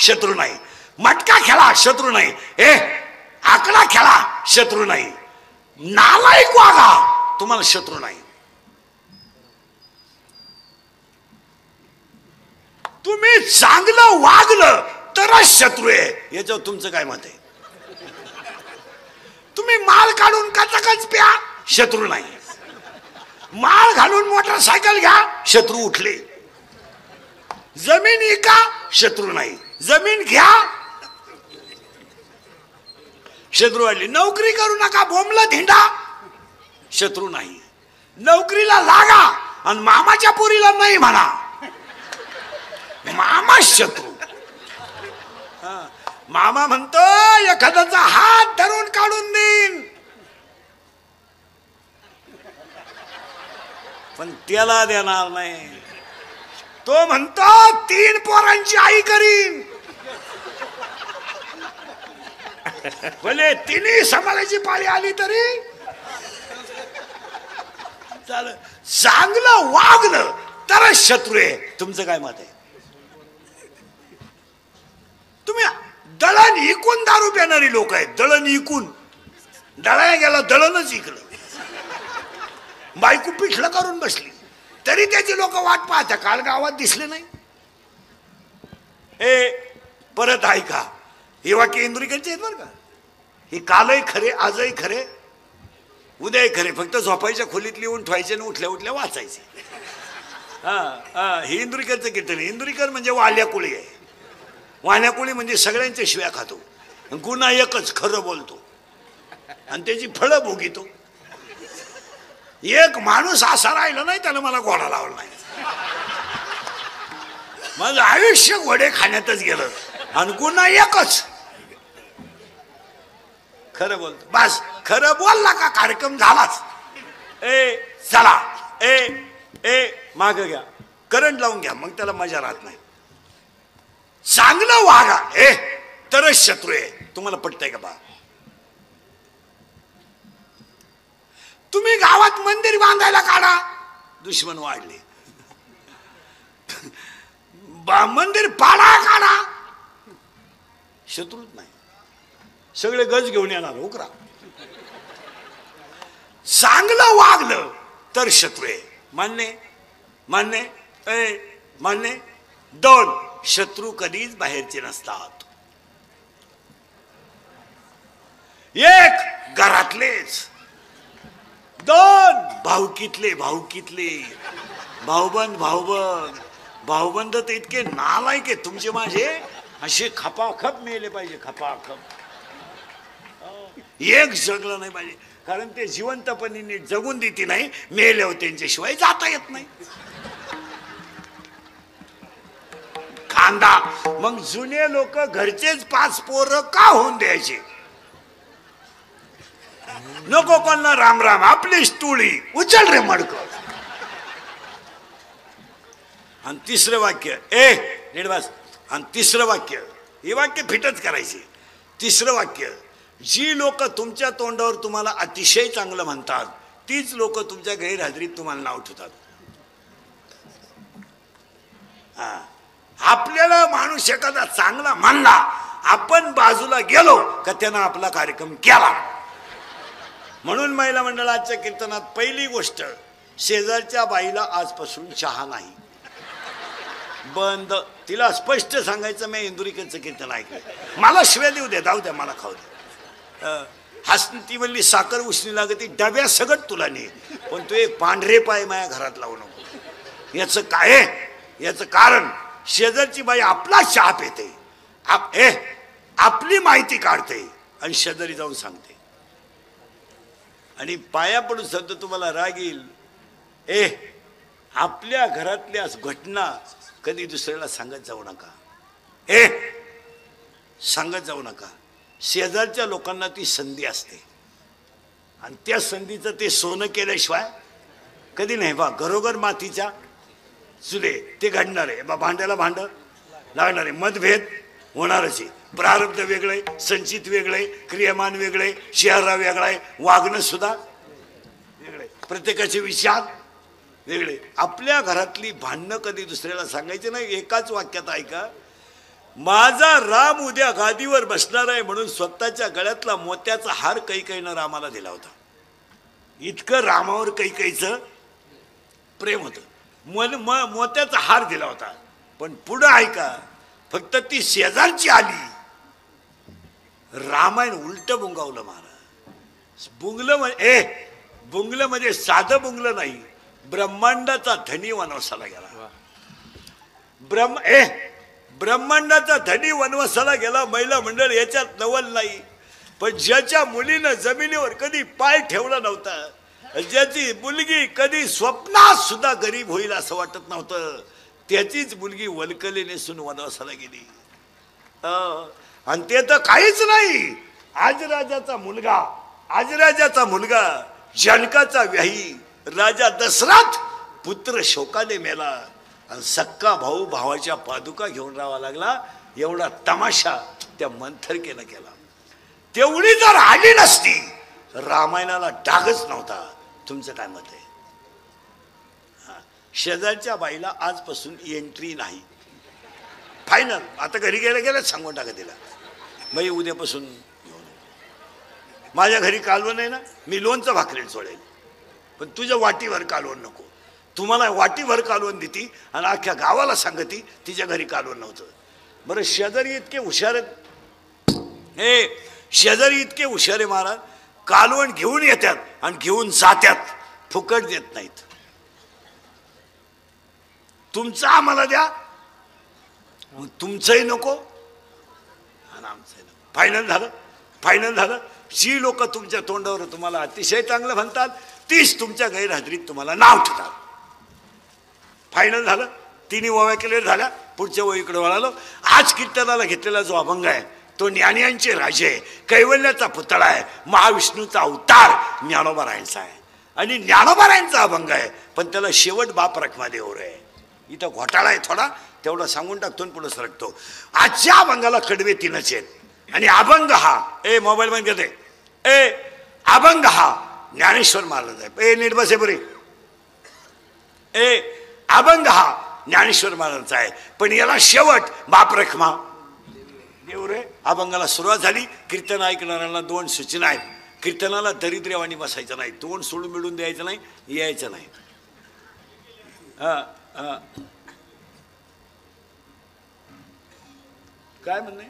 शत्रू नाही, मटका खेळा शत्रू नाही, आकडा खेळा शत्रू नाही, नालायक वागा तुम्हाला शत्रू नाही. तुम्ही चांगलं वागलं तरच शत्रू आहे. याच्यावर तुमचं काय मत आहे? तुम्ही माल काढून कचकच प्या शत्रू नाही, माल घालून मोटरसायकल घ्या शत्रू उठले, जमीन इका शत्रू नाही, जमीन घ्या शत्रू वाढली, नोकरी करू नका बोंबला धिंडा शत्रू नाही, नोकरीला लागा आणि मामाच्या पोरीला नाही म्हणा मामा शत्रू. मामा म्हणतो एखाद्याचा हात धरून काढून देईन, पण त्याला देणार नाही. तो म्हणतो 3 पोरांची आई करीन, भले तिन्ही समाजाची पाळी आली तरी चाल. चांगलं वागलं तरच शत्रू आहे. तुमचं काय मत आहे? तुम्ही दळण इकून दारू पिणारी लोक आहेत. दळण इकून, दळायला गेला दळणच इकलं, बायको पिठलं करून बसली तरी त्याची लोक वाट पाहता, काल गावात दिसले नाही. परत ऐका, हे वाक्य इंदुरीकरचे आहेत बरं का. हे कालही खरे, आजही खरे, उद्याही खरे, फक्त झोपायच्या खोलीत लिहून ठेवायचे आणि उठल्या उठल्या वाचायचे. हे इंदुरीकरचं कीर्तन. इंदुरीकर म्हणजे वाल्याकुळी आहे. वाण्याकुळी म्हणजे सगळ्यांच्या शिव्या खातो, गुन्हा एकच, खरं बोलतो आणि त्याची फळं भोगितो. एक माणूस असा राहिला नाही त्यानं मला घोडा लावला नाही. माझं आयुष्य घोडे खाण्यातच गेलं आणि गुन्हा एकच, खरं बोलतो. बस खरं बोलला का कार्यक्रम झालाच. चला माग घ्या, करंट लावून घ्या, मग त्याला मजा राहत नाही. चांगलं वागा तरच शत्रू आहे. तुम्हाला पटतंय का बा? तुम्ही गावात मंदिर बांधायला काढा, दुश्मन वाढले. मंदिर पाडा काढा, शत्रूच नाही, सगळे गज घेऊन येणार उकरा. चांगलं वागलं तर शत्रू आहे. मान्य मान्य मान्य. 2 शत्रू कधीच बाहेरचे नसतात. 1 घरातलेच, 2 भाऊकीतले. भाऊबंद तर इतके नालायक आहे तुमचे माझे, असे खपाखप मेले पाहिजे, खपाखप. 1 जगलं नाही पाहिजे, कारण ते जिवंतपणे नीट जगून देते नाही, मेले होते त्यांच्याशिवाय जाता येत नाही. खांदा. मग जुने लोक घरचेच 5 पोरं का होऊन द्यायचे? नको कोणा राम राम, आपलीच टोळी, उचल रे मडक. आणि 3रं वाक्य, निर्वास. आणि 3रं वाक्य, हे वाक्य फिटच करायचे. 3रं वाक्य, जी लोक तुमच्या तोंडावर तुम्हाला अतिशय चांगलं म्हणतात तीच लोक तुमच्या गैरहजेरीत तुम्हाला नाव ठेवतात. आपल्याला माणूस एखादा चांगला मानला, आपण बाजूला गेलो का त्यानं आपला कार्यक्रम केला. म्हणून महिला मंडळाच्या कीर्तनात पहिली गोष्ट, शेजारच्या बाईला आजपासून चहा नाही, बंद. तिला स्पष्ट सांगायचं, मी इंदुरीकरचं कीर्तन ऐकलं, मला शिव्या देऊ दे, जाऊ द्या, मला खाऊ दे. हसती म्हणली साखर उष्णी लागती, डब्या सगट तुला नाही, पण तू एक पांढरे पाय माझ्या घरात लावू नको. याचं काय? याचं कारण शेजारची बाई आपला चहा पिते, आपली माहिती काढते आणि शेजारी जाऊन सांगते. आणि पाया पडून सांगतो, तुम्हाला राग येईल, आपल्या घरातल्या घटना कधी दुसऱ्याला सांगत जाऊ नका. सांगत जाऊ नका. शेजारच्या लोकांना ती संधी असते आणि त्या संधीचं ते सोनं केल्याशिवाय कधी नाही. बा घरोघर मातीच्या चुले, ते घडणार आहे. बा भांड्याला भांड लागणार आहे, मतभेद होणारच आहे. प्रारब्ध वेगळे, संचित वेगळे, क्रियमान वेगळे, शहरा वेगळा आहे, वागणं सुद्धा वेगळे, प्रत्येकाचे विचार वेगळे. आपल्या घरातली भांडणं कधी दुसऱ्याला सांगायचे नाही. एकाच वाक्यात ऐका, माझा राम उद्या गादीवर बसणार आहे म्हणून स्वतःच्या गळ्यातला मोत्याचा हार कैकेयीनं रामाला दिला होता. इतकं रामावर कैकेयीचं प्रेम होतं. मोत्याचा हार दिला होता. पण पुढं ऐका, फक्त ती शेजारची आली, रामायण उलट बुंगावलं महाराज. बुंगलं म्हणजे साधं बुंगलं नाही, ब्रह्मांडाचा धनी वनवासाला गेला. ब्रह्मांडाचा धनी वनवासाला गेला. महिला मंडळ याच्यात नवल नाही. पण ज्याच्या मुलीनं जमिनीवर कधी पाय ठेवला नव्हता, ज्याची मुलगी कधी स्वप्नात सुद्धा गरीब होईल असं वाटत नव्हतं, त्याचीच मुलगी वलकले नेसून वनवासाला गेली. आणि ते तर काहीच नाही. आजराजाचा मुलगा जनकाचा व्याही राजा दशरथ पुत्र शोकाने मेला आणि सक्का भाऊ भावाच्या पादुका घेऊन राहावा लागला. एवढा तमाशा त्या मंथरकेनं केला. तेवढी जर आली नसती रामायणाला डागच नव्हता. तुमचं काय मत आहे? शेजारच्या बाईला आजपासून एंट्री नाही, फायनल. आता घरी गेल्या सांगून टाका तिला, बाई उद्यापासून माझ्या घरी कालवण आहे ना, मी लोणचं भाकरीला सोडेल, पण तुझ्या वाटीवर कालवण नको. तुम्हाला वाटीभर कालवण देती आणि अख्ख्या गावाला सांगती तिच्या घरी कालवण नव्हतं. बरं, शेजारी इतके हुशार आहेत, शेजारी इतके हुशार आहे महाराज, कालवण घेऊन येतात आणि घेऊन जात्यात, फुकट देत नाहीत. तुमचं आम्हाला द्या, तुमचंही नको आणि आमचंही नको. फायनल झालं. जी लोक तुमच्या तोंडावर तुम्हाला अतिशय चांगलं म्हणतात, तीच तुमच्या गैरहजेरीत तुम्हाला नाव ठेवतात. फायनल झालं. तिन्ही ओव्या क्लिअर झाल्या. पुढच्या ओळीकडे वळालो. आज कीर्तनाला घेतलेला जो अभंग आहे तो ज्ञानियांचे राजे, कैवल्याचा पुतळा आहे, महाविष्णूचा अवतार ज्ञानोबारायांचा आहे. आणि ज्ञानोबारायांचा अभंग आहे, पण त्याला शेवट बाप रखमादेवर आहे. इथं घोटाळा आहे थोडा, तेवढं सांगून टाकतो पुढे सरकतो. आजच्या अभंगाला कडवे तीनच आहेत. आणि अभंग हा मोबाईल मध्ये घेते, अभंग हा ज्ञानेश्वर महाराज आहे. नीट बसे बरे. अभंग हा ज्ञानेश्वर महाराजांचा आहे, पण याला शेवट बाप रखमा देव रे. अभंगाला सुरुवात झाली. कीर्तन ऐकणाऱ्यांना दोन सूचना आहेत. कीर्तनाला दरिद्र्यवाणी बसायचं नाही, तोंड सोडून मिळून द्यायचं नाही, यायचं नाही. काय म्हणणे.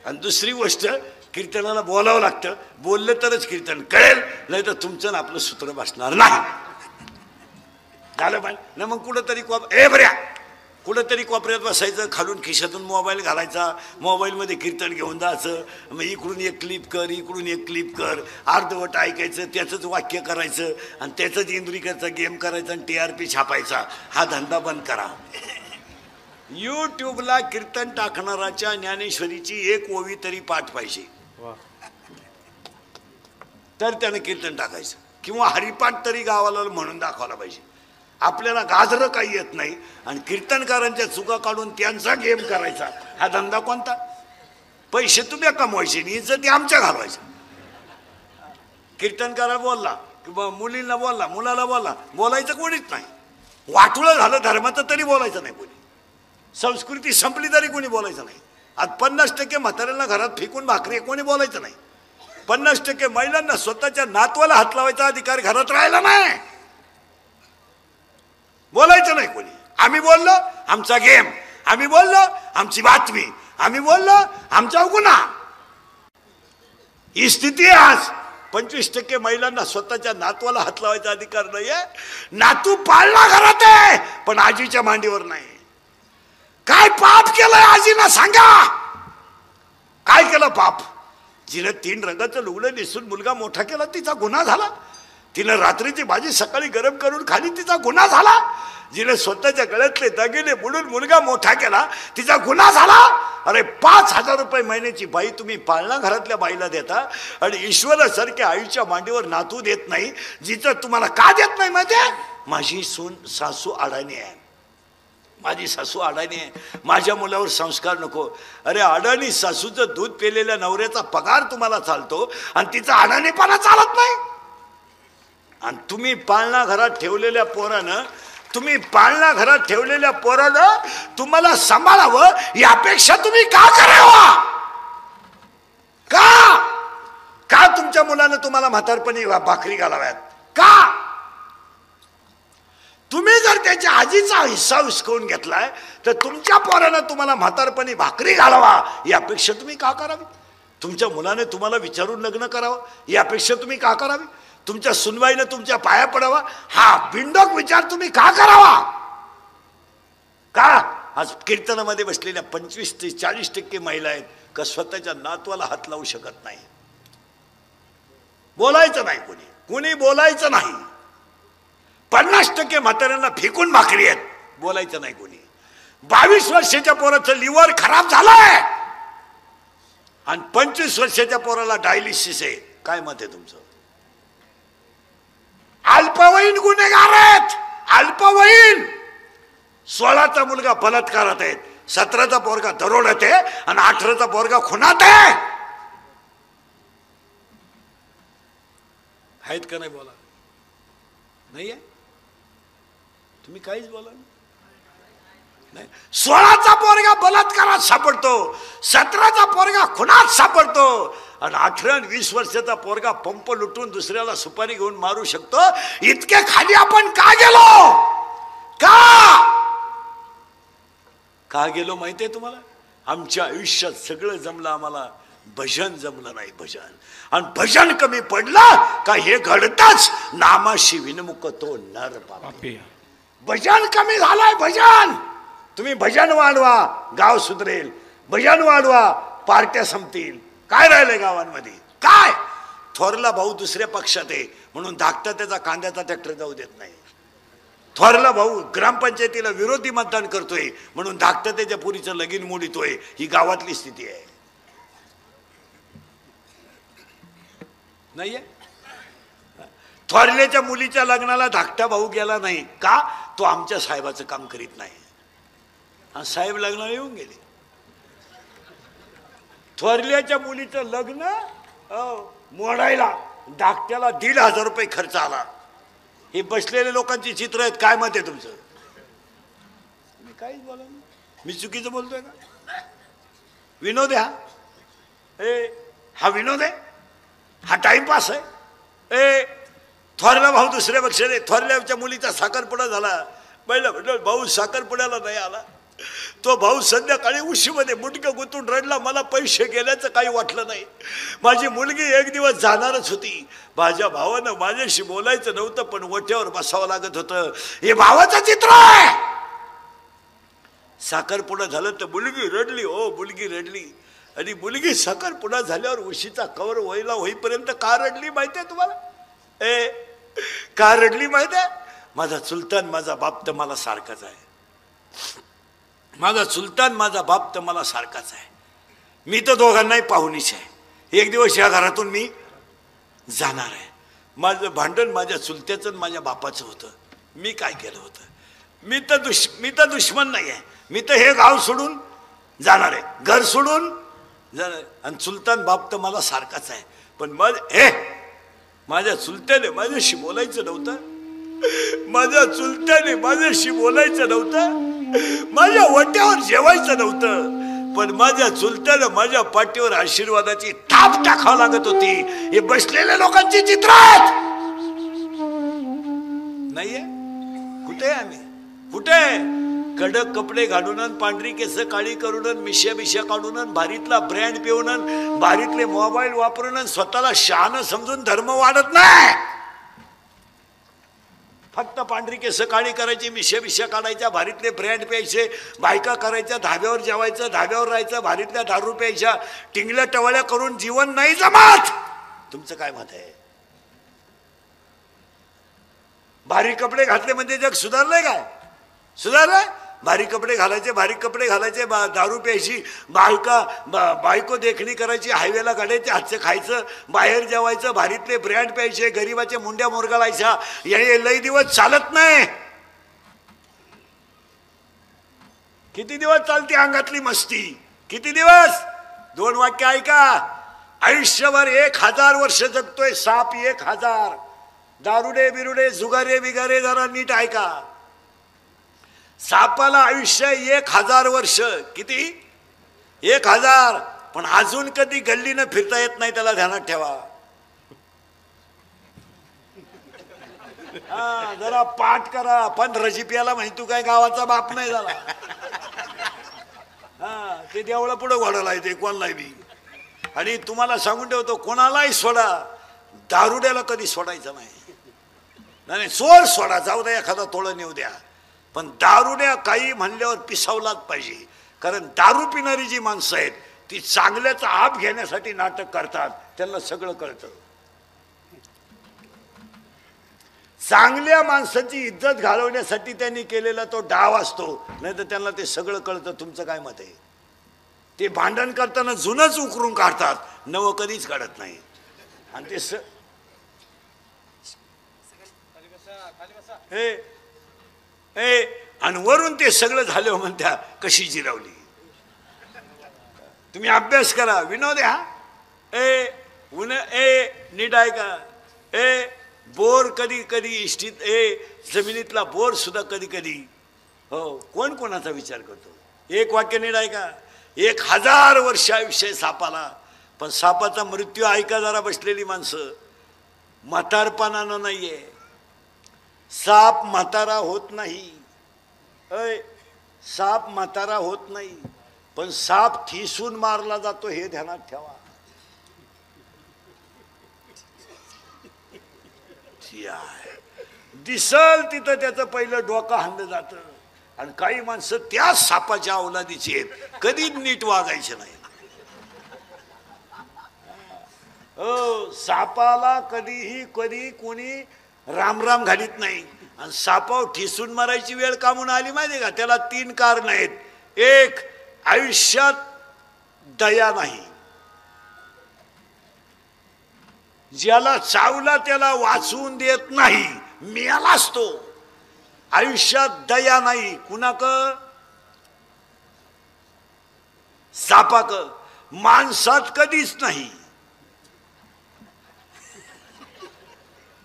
आणि दुसरी गोष्ट, कीर्तनाला बोलावं लागतं. बोललं तरच कीर्तन कळेल, नाही तर तुमचं ना आपलं सूत्र बसणार नाही. झालं पाहिजे ना. मग कुठंतरी कुठंतरी कोपऱ्यात बसायचं, खालून खिशातून मोबाईल घालायचा, मोबाईलमध्ये कीर्तन घेऊन जायचं. मग इकडून एक क्लिप कर, इकडून एक क्लिप कर, अर्धवट ऐकायचं, त्याचंच वाक्य करायचं आणि त्याचंच इंद्रिकाचा गेम करायचा आणि TRP छापायचा. हा धंदा बंद करा. यूट्यूबला कीर्तन टाकणाराच्या ज्ञानेश्वरीची एक ओवी तरी पाठ पाहिजे, तर त्यानं कीर्तन टाकायचं. किंवा हरिपाठ तरी गावाला म्हणून दाखवायला पाहिजे. आपल्याला गाजरं काही येत नाही आणि कीर्तनकारांच्या चुका काढून त्यांचा गेम करायचा. हा धंदा कोणता? पैसे तुम्ही कमवायचे आणि इज्जत आमच्या घालवायचं. कीर्तनकारा बोलला किंवा मुलींना बोलला, मुलाला बोलला, बोलायचं कोणीच नाही. वाटुळं झालं धर्माचं तरी बोलायचं नाही कोणी. संस्कृती संपली तरी कोणी बोलायचं नाही. आज 50% म्हाताऱ्यांना घरात फेकून भाकरी, कोणी बोलायचं नाही. 50% महिलांना स्वतःच्या नातवाला हात लावायचा अधिकार घरात राहिला नाही, बोलायचं नाही कोणी. आम्ही बोललो आमचा गेम, आम्ही बोललो आमची बातमी, आम्ही बोललो आमचा गुन्हा. ही स्थिती आहे आज. 25% महिलांना स्वतःच्या नातवाला हात लावायचा अधिकार नाहीये. नातू पाळला घरात आहे पण आजीच्या मांडीवर नाही. काय पाप केलंय आजीना सांगा. काय केलं पाप? जिनं 3 रंगाचं लुगडं नेसून मुलगा मोठा केला तिचा गुन्हा झाला. तिनं रात्रीची भाजी सकाळी गरम करून खाली तिचा गुन्हा झाला. जिने स्वतःच्या गळ्यातले दागिने बुडून मुलगा मोठा केला तिचा गुन्हा झाला. अरे 5,000 रुपये महिन्याची बाई तुम्ही पाळणा घरातल्या बाईला देता आणि ईश्वरासारख्या आईच्या मांडीवर नातू देत नाही. जिचं तुम्हाला का देत नाही माहिती आहे? माझी सासू अडाणी आहे, माझी सासू अडाणी आहे, माझ्या मुलावर संस्कार नको. अरे अडाणी सासूचं दूध पेलेल्या नवऱ्याचा पगार तुम्हाला चालतो आणि तिचा अडाणीपणा चालत नाही. आणि तुम्ही पाळणा घरात ठेवलेल्या पोरानं तुम्ही पाळणा घरात ठेवलेल्या पोरानं तुम्हाला सांभाळावं यापेक्षा तुम्ही का करावा? का तुमच्या मुलानं तुम्हाला म्हातारपणी भाकरी घालाव्यात? का? तुम्ही जर त्याच्या आजीचा हिस्सा विस्कवून घेतलाय तर तुमच्या पोरानं तुम्हाला म्हातारपणी भाकरी घालावा यापेक्षा तुम्ही का करावी? तुमच्या मुलाने तुम्हाला विचारून लग्न करावं यापेक्षा तुम्ही का करावी? तुमच्या सुनबाईनं तुमच्या पाया पडावा हा बिंडोक विचार तुम्ही का करावा? का? आज कीर्तनामध्ये बसलेल्या 25 ते 40% महिला आहेत का स्वतःच्या नातवाला हात लावू शकत नाही. बोलायचं नाही, कोणी बोलायचं नाही. 50% म्हाताऱ्यांना फेकून भाकरी आहेत, बोलायचं नाही कोणी. 22 वर्षाच्या पोराचं लिव्हर खराब झालंय आणि 25 वर्षाच्या पोराला डायलिसिस आहे. काय मत आहे तुमचं? अल्पवयीन गुन्हेगार आहेत, अल्पवयीन. 16चा मुलगा बलात्कारात आहे, 17चा पोरगा दरोड्यात आहे आणि 18चा पोरगा खुनात आहे. आहेत का नाही? बोला. नाही आहे? तुम्ही काहीच बोला नाही. 16चा पोरगा बलात्कारात सापडतो, 17चा पोरगा खुनात सापडतो आणि 18 आणि 20 वर्षाचा पोरगा पंप लुटून दुसऱ्याला सुपारी घेऊन मारू शकतो. इतके खाली आपण का गेलो? का गेलो माहितीये तुम्हाला? आमच्या आयुष्यात सगळं जमलं, आम्हाला भजन जमलं नाही. भजन आणि भजन कमी पडलं का हे घडतच. नामाशी विनमुख तो नर पापी. भजन कमी झालंय. भजन तुम्ही भजन वाढवा, गाव सुधरेल. भजन वाढवा, पार्ट्या संपतील. काय राहिलंय गावांमध्ये? काय? थोरला भाऊ दुसऱ्या पक्षात आहे म्हणून धाकटा त्याचा कांद्याचा ट्रॅक्टर जाऊ देत नाही. थोरला भाऊ ग्रामपंचायतीला विरोधी मतदान करतोय म्हणून धाकटा त्याच्या पुरीचं लगीन मोडीतोय. ही गावातली स्थिती आहे. नाहीये? थोरल्याच्या मुलीच्या लग्नाला धाकटा भाऊ गेला नाही का? तो आमच्या साहेबाचं काम करीत नाही. साहेब लग्नाला येऊन गेले. थोरल्याच्या मुलीचं लग्न मोडायला धाकट्याला 1,500 रुपये खर्च आला. हे बसलेल्या लोकांची चित्र आहेत. काय मत आहे तुमचं? मी काहीच बोला. मी चुकीचं बोलतोय का? विनोद आहे हा विनोद आहे? हा टाइमपास आहे? थोरला भाऊ दुसऱ्या पक्षाने थोरल्याच्या मुलीचा साखरपुडा झाला. पहिला म्हटलं भाऊ साखरपुड्याला नाही आला. तो भाऊ संध्याकाळी उशीमध्ये मुटकं गुंतून रडला. मला पैसे गेल्याचं काही वाटलं नाही. माझी मुलगी एक दिवस जाणारच होती. माझ्या भावानं माझ्याशी बोलायचं नव्हतं पण वट्यावर बसावं लागत होतं. हे भावाचं चित्र आहे. साखरपुडा झालं तर मुलगी रडली. हो मुलगी रडली. आणि मुलगी साखरपुडा झाल्यावर उशीचा कवर व्हायला होईपर्यंत का रडली माहितीये तुम्हाला? का रडली माहितीये? माझा चुलतान माझा बाप तर मला सारखाच आहे. माझा चुलतान माझा बाप तर मला सारखाच आहे. मी तर दोघांनाही पाहुणीच आहे. एक दिवस या घरातून मी जाणार आहे. माझं भांडण माझ्या चुलत्याचं आणि माझ्या बापाचं होतं. मी काय केलं होतं? मी तर दुश्मन नाही आहे. मी तर हे गाव सोडून जाणार आहे, घर सोडून जाणार. आणि चुलतान बाप तर मला सारखाच आहे. पण माझ्या चुलत्याने माझ्याशी बोलायचं नव्हतं. माझ्या चुलत्याने माझ्याशी बोलायचं नव्हतं. माझ्या वट्यावर जेवायचं नव्हतं. पण माझ्या चुलत्यानं माझ्या पाठीवर आशीर्वादाची थाप टाकावं लागत होती. हे बसलेल्या लोकांची चित्र आहेत. नाहीये? कुठे आम्ही? कुठे? कडक कपडे घालून, पांढरी केस काळी करून, मिश्या काढून, भारीतला ब्रँड पिऊन, भारीतले मोबाईल वापरून स्वतःला शहाणं समजून धर्म वाढत नाही. फक्त पांढरी केस काळी करायची, मिश्या काढायच्या, भारीतले ब्रँड प्यायचे, बायका करायच्या, धाब्यावर जेवायचं, धाब्यावर राहायचं, भारीतल्या दारू प्यायच्या, टिंगल्या टवळ्या करून जीवन नाही जमत. तुमचं काय मत आहे? भारी कपडे घातले म्हणजे जग सुधारलंय काय? सुधारलंय? भारी कपडे घालायचे, दारू प्यायची, बायको देखणी करायची, हायवेला गाड्याचे हातचं खायचं, बाहेर जेवायचं, भारीतले ब्रँड प्यायचे, गरीबाच्या मुंड्या मोरगाळायच्या. हे लई दिवस चालत नाही. किती दिवस चालते अंगातली मस्ती? किती दिवस? 2 वाक्य ऐका. आयुष्यभर 1000 वर्ष जगतोय साप. 1000 दारुडे बिरुडे जुगारे बिगारे जरा नीट ऐका. सापाला आयुष्य 1000 वर्ष. किती? 1000. पण अजून कधी गल्लीनं फिरता येत नाही, त्याला ध्यानात ठेवा. हा, जरा पाठ करा. 15 प्याला म्हणजे तू काय गावाचा बाप नाही झाला. हा, ते देवळा पुढे घोडाला येते कोणालाही बी. आणि तुम्हाला सांगून ठेवतो, कोणालाही सोडा, दारुड्याला कधी सोडायचं नाही. नाही चोर सोडा, जाऊ द्या, एखादा तोळं नेऊ द्या, पण दारुड्या काही म्हणल्यावर पिसावलाच पाहिजे. कारण दारू पिणारी जी माणसं आहेत ती चांगल्याचा आप घेण्यासाठी नाटक करतात. त्यांना सगळं कळतं. चांगल्या माणसाची इज्जत घालवण्यासाठी त्यांनी केलेला तो डाव असतो, नाही तर त्यांना ते सगळं कळतं. तुमचं काय मत आहे? ते भांडण करताना जुनच उकरून काढतात, नवं कधीच काढत नाही. आणि ते आणि वरून ते सगळं झालं म्हणत्या कशी जिरावली. तुम्ही अभ्यास करा. विनोद हा नीट आहे का? बोर कधी कधी इष्टीत जमिनीतला बोर सुद्धा कधी कधी हो कोण कोणाचा विचार करतो. एक वाक्य नीट आहे का? 1000 वर्ष आयुष्य सापाला, पण सापाचा मृत्यू ऐका जरा बसलेली माणसं. म्हातारपणानं नाहीये. साप म्हातारा होत नाही. साप म्हातारा होत नाही, पण साप ठिसून मारला जातो, हे ध्यानात ठेवा. दिसल तिथं त्याचं पहिलं डोकं हाणलं जातं. आणि काही माणसं त्याच सापाच्या अवलादीची आहेत, कधी नीट वागायचे नाही. सापाला कधी कोणी रामराम घालीत नाही. आणि सापावर ठिसून मारायची वेळ का म्हणून आली माहिती का? त्याला 3 कारण आहेत. एक, आयुष्यात दया नाही. ज्याला चावला त्याला वाचवून देत नाही, मेलाच तो. आयुष्यात दया नाही. कुणाक? सापाक. माणसात कधीच नाही.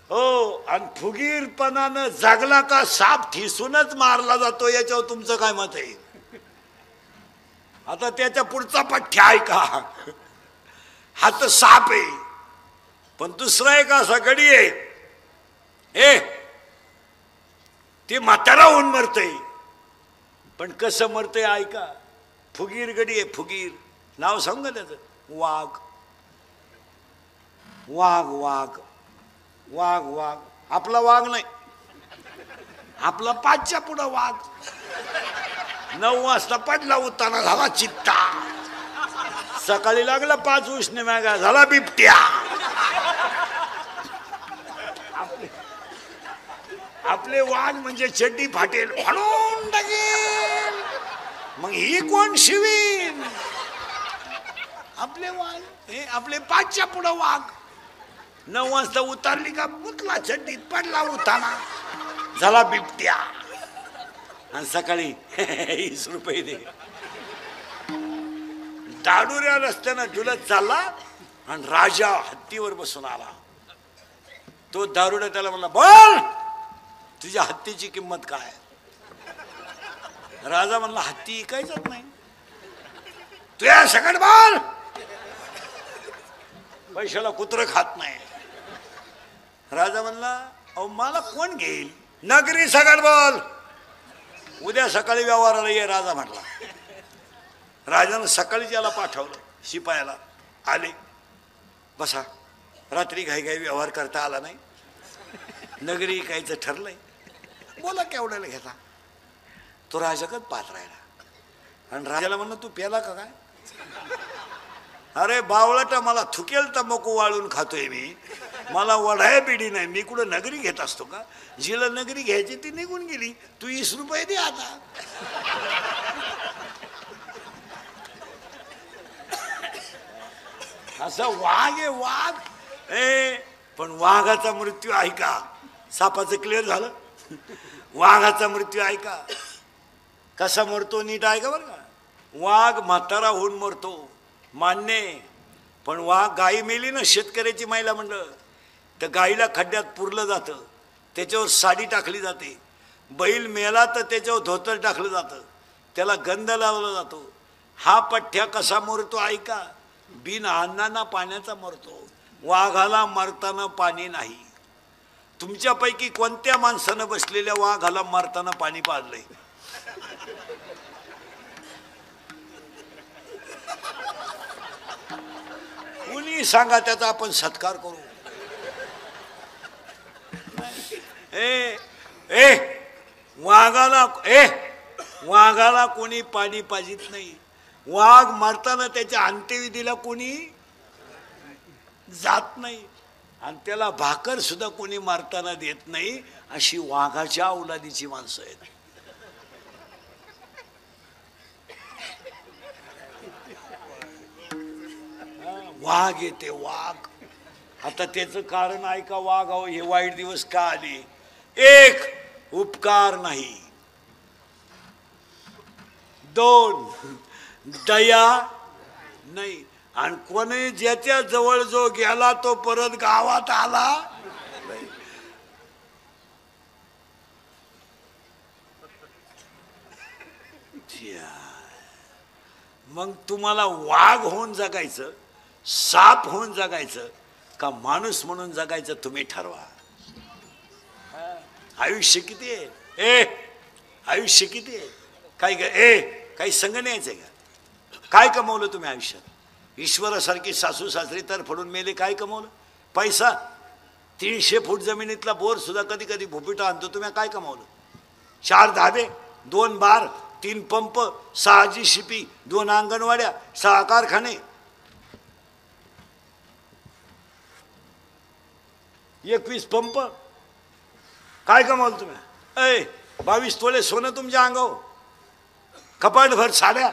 हो, आणि फुगीरपणानं जगला का साप ठिसूनच मारला जातो. याच्यावर तुमचं काय मत आहे? आता त्याच्या पुढचा पठ्य आहे का? हा तर साप आहे, पण दुसरा एक असा गडी आहे, ते म्हातारा होऊन मरतय. पण कसं मरतय ऐका. फुगीर गडी आहे. फुगीर नाव सांग त्याचं. वाघ वाघ वाघ वाघ वाघ. आपला वाघ नाही, आपला 5च्या पुढं वाघ. 9 वाजता पडला, उताना झाला चित्ता. सकाळी लागला 5 उष्ण मॅगा, झाला बिबट्या. आपले वाघ म्हणजे चड्डी फाटेल, फाडून टाकेल. मग ही कोण शिवीन? आपले वाघ हे आपले 5च्या पुढं वाघ. 9 वाजता उतारली का मुतला चड्डीत, पडला उताना, झाला बिबट्या. आणि सकाळी 20 रुपये दे. दाडुऱ्या रस्त्यानं डुलत चालला आणि राजा हत्तीवर बसून आला. तो दारुड्या त्याला म्हणला, बोल तुझ्या हत्तीची किंमत काय? राजा म्हणला, हत्ती ऐकायचंच नाही. तुझ्या सकट बोल, पैशाला कुत्र खात नाही. राजा म्हणला, अहो मला कोण घेईल? नगरी सकट बोल, उद्या सकाळी व्यवहाराला ये. राजा म्हटला. राजानं सकाळी त्याला पाठवलं. शिपायाला आले, बसा. रात्री घाई घाई व्यवहार करता आला नाही, नगरी कायचं ठरलंय, बोला केवढ्याला घेता. तो राजाकच पाहत राहिला. आणि राजाला म्हणलं, तू प्याला का काय? अरे बावळाटा, मला थुकेल तंबाखू वाळून खातोय मी, मला वढाय बिडी नाही, मी कुठं नगरी घेत असतो का? जिला नगरी घ्यायची ती निघून गेली, तू 20 रुपये दे आता. असं वाघ आहे वाघ. पण वाघाचा मृत्यू आहे का? सापाचं क्लिअर झालं. वाघाचा मृत्यू आहे का? कसा मरतो नीट आहे का बरं का? वाघ म्हातारा होऊन मरतो, मान्य. पण वाघ गाई मेली ना, शेतकऱ्याची महिला म्हणलं, तर गाईला खड्ड्यात पुरलं जातं, त्याच्यावर साडी टाकली जाते. बैल मेला तर त्याच्यावर धोतर टाकलं जातं, त्याला गंध लावला जातो. हा पठ्ठ्या कसा मरतो ऐका, बिन अन्नाना पाण्याचा मरतो. वाघाला मरताना पाणी नाही. तुमच्यापैकी कोणत्या माणसानं बसलेल्या वाघाला मरताना पाणी पाजलंय? कुणी सांगा, त्याचा आपण सत्कार करू. ए ए वाघाला कोणी पाणी पाजित नाही. वाघ मारताना त्याच्या अंत्यविधीला कोणी जात नाही आणि त्याला भाकर सुद्धा कोणी मारताना देत नाही. अशी वाघाच्या औलादीची माणसं आहेत. वाघ येते वाघ. आता त्याचं कारण ऐका, वाघ अहो हे वाईट दिवस का आले? एक, उपकार नाही. दोन, दया नाही. आणि कोणी ज्याच्या जवळ जो गेला तो परत गावात आला नाही. मग तुम्हाला वाघ होऊन जगायचं, साप होऊन जगायचं का माणूस म्हणून जगायचं तुम्ही ठरवा. आयुष्य किती आहे? आयुष्य किती आहे? काही संग न्यायचंय का? काय कमवलं तुम्ही आयुष्यात? ईश्वरासारखी सासू सासरी तर फडून मेले, काय कमवलं? पैसा 300 फूट जमिनीतला बोर सुद्धा कधी कधी भुपिटा आणतो. तुम्ही काय कमवलं? 4 धाबे, 2 बार, 3 पंप, 6 GCP, 2 अंगणवाड्या, 6 कारखाने, 21 पंप. काय कमवलं तुम्ही? 22 तोळे सोनं तुमच्या अंगावर, कपाटभर साड्या.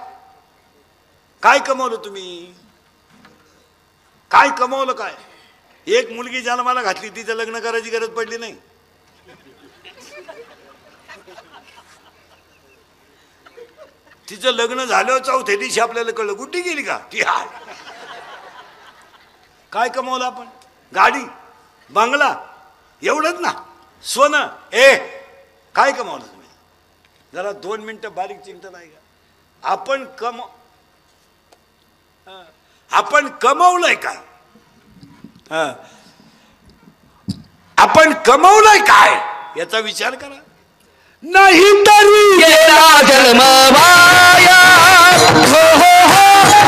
काय कमवलं तुम्ही? काय कमवलं? काय एक मुलगी जन्माला घातली, तिचं लग्न करायची गरज पडली नाही. तिचं लग्न झालं, चौथ्या दिवशी आपल्याला कळलं कुठे गेली का ती. हाय काय कमवलं आपण? गाडी, बंगला, एवढंच ना. सोनं. काय कमवलं तुम्ही? जरा 2 मिनिटं बारीक चिंतन आहे का? आपण कमवलंय काय? आपण कमवलंय काय याचा विचार करा. नाही तरी गेला जन्म वाया, हो हो हो,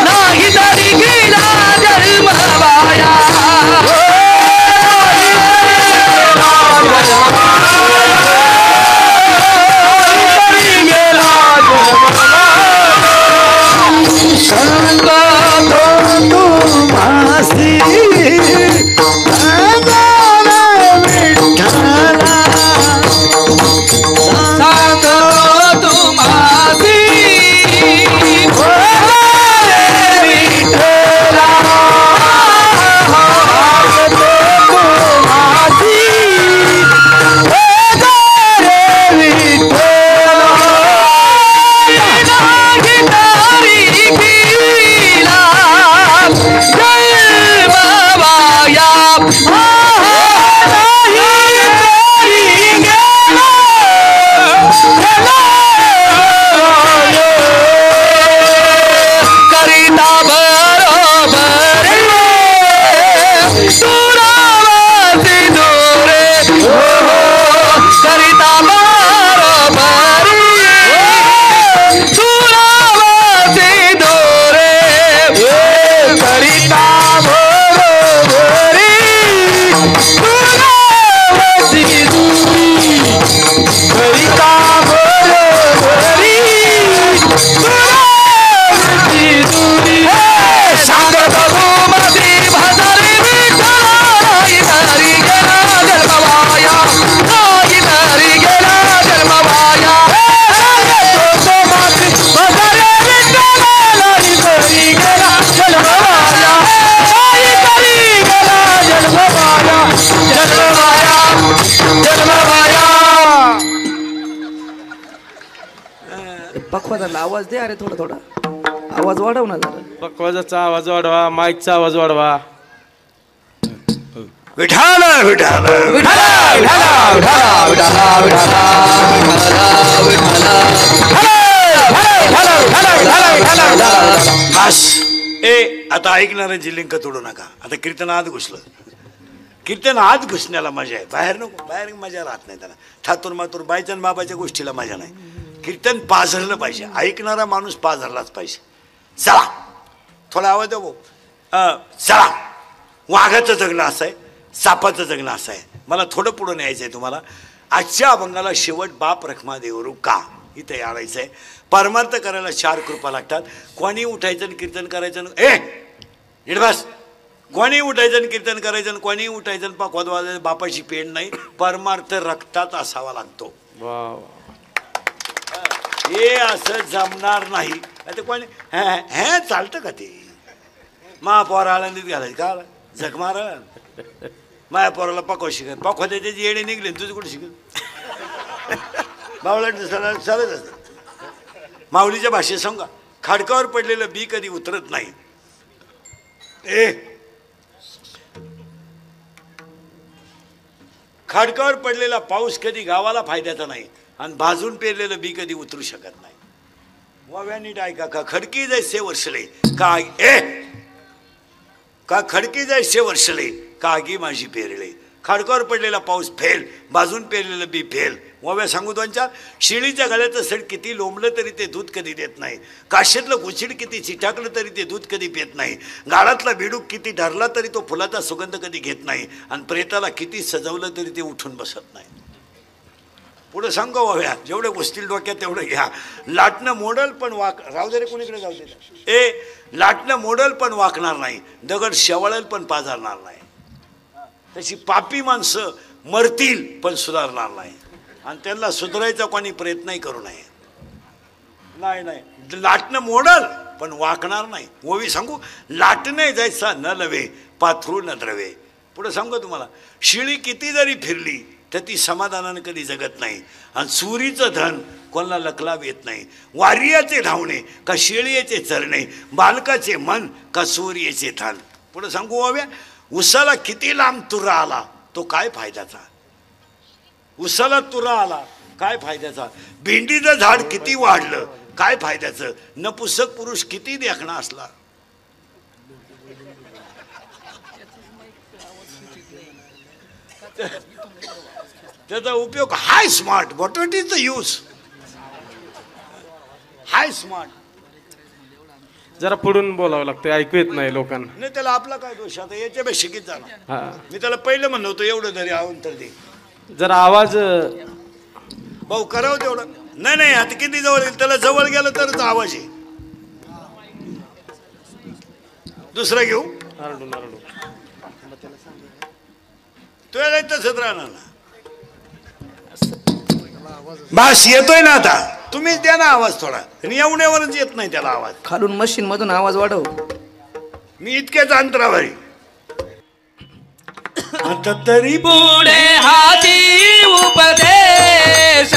नाही तरी गेला जन्म वाया, पक्वाचा आवाज दे. अरे थोडा थोडा आवाज वाढव ना जरा. पक्वाचा आवाज वाढवा, माईकचा आवाज वाढवा. विठाल विठाल बस. आता ऐकणाऱ्यांची लिंक तोडू नका. आता कीर्तन आत घुसलं. कीर्तन आत घुसण्याला मजा आहे, बाहेर नको. बाहेर मजा राहत नाही त्याला. ठातूर मातूर बायच्या आणि बाबाच्या गोष्टीला मजा नाही. कीर्तन पाझरलं पाहिजे, ऐकणारा माणूस पाझरलाच पाहिजे. चला थोडा आवाज द्या. चला. वाघाचं जगणं असं आहे, सापाचं जगणं असं आहे. मला थोडं पुढं न्यायचं आहे तुम्हाला. आजच्या अभंगाला शेवट बाप रखमा देवरू का इथे यायचं आहे. परमार्थ करायला 4 कृपा लागतात. कोणी उठायचं आणि कीर्तन करायचं. बस. कोणी उठायचं आणि कीर्तन करायचं, कोणी उठायचं आणि पाखवाद वाजायचं. बापाची पेन नाही, परमार्थ रक्तात असावा लागतो. हे असं जमणार नाही. आता कोणी हे चालतं का ते. महापौर आळंदीत घालायचं का झक मारा. माझ्या पोराला पाखवा शिकत, पाखवा त्याची येणे निघले, तुझं कुठे शिकत. बावळा चालत असत. माऊलीच्या भाषेत सांगा, खाडकावर पडलेलं बी कधी उतरत नाही. खाडकावर पडलेला पाऊस कधी गावाला फायद्याचा नाही, आणि भाजून पेरलेलं बी कधी उतरू शकत नाही. वाव्या नीट ऐका. का खडकी जैसे वर्षले का खडकी जैसे वर्षले कागी माझी पेरले. खाडकावर पडलेला पाऊस फेल, भाजून पेरलेलं बी फेल. वाव्या सांगू 2-4. शिळीच्या गळ्याचं सड किती लोंबलं तरी ते दूध कधी देत नाही. काशेतलं गुचिड किती चिटाकलं तरी ते दूध कधी पित नाही. गाळातला बिडूक किती धरला तरी तो फुलाचा सुगंध कधी घेत नाही. आणि प्रेताला किती सजवलं तरी ते उठून बसत नाही. पुढे सांगा वाव्या, जेवढे गोष्टी डोक्यात तेवढं घ्या. लाटणं मोडल पण राहू दे रे, कोणीकडे जाऊ दे. लाटणं मोडल पण वाकणार नाही, दगड शेवाळेल पण पाझरणार नाही. तशी पापी माणसं मरतील पण सुधारणार नाही, आणि त्यांना सुधारायचा कोणी प्रयत्नही करू नये. नाही लाटणं मोडल पण वाकणार नाही. ओवी सांगू, लाटणे जायचा न लवे, पाथरू न द्रवे. पुढे सांगू तुम्हाला, शिळी किती जरी फिरली तर ती समाधानानं कधी जगत नाही, आणि चोरीचं धन कोणाला लकलाव येत नाही. वारियाचे धावणे का शेळीचे चरणे, बालकाचे मन का सूर्याचे थान. पुढे सांगू हव्या, उसाला किती लांब तुरा आला तो काय फायद्याचा. उसाला तुरा आला काय फायद्याचा. भेंडीचं झाड किती वाढलं काय फायद्याचं. नपुसक पुरुष किती देखणा असला. त्याचा उपयोग hi smart. What is the use. Hi smart. जरा पुढून बोलावं लागतं, ऐकू येत नाही लोकांना. नाही त्याला आपला काय दोष. आता याच्या शिकीत जाणार. मी त्याला पहिलं म्हणलं होतं एवढं तरी आवून तर दे. जरा आवाज भाऊ करावं तेवढं. नाही आता किती जवळ येईल, त्याला जवळ गेलं तरच आवाज आहे. दुसरा घेऊ. तुला तसंच राहणार ना. बस येतोय ना आता. तुम्हीच द्या ना आवाज थोडा. आणि एवढ्यावरच येत नाही त्याला आवाज. खालून मशीन मधून आवाज वाढव. मी इतक्याच अंतरावर आहे. आता तरी पुढे हाती उपदेश,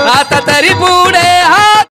आता तरी पुढे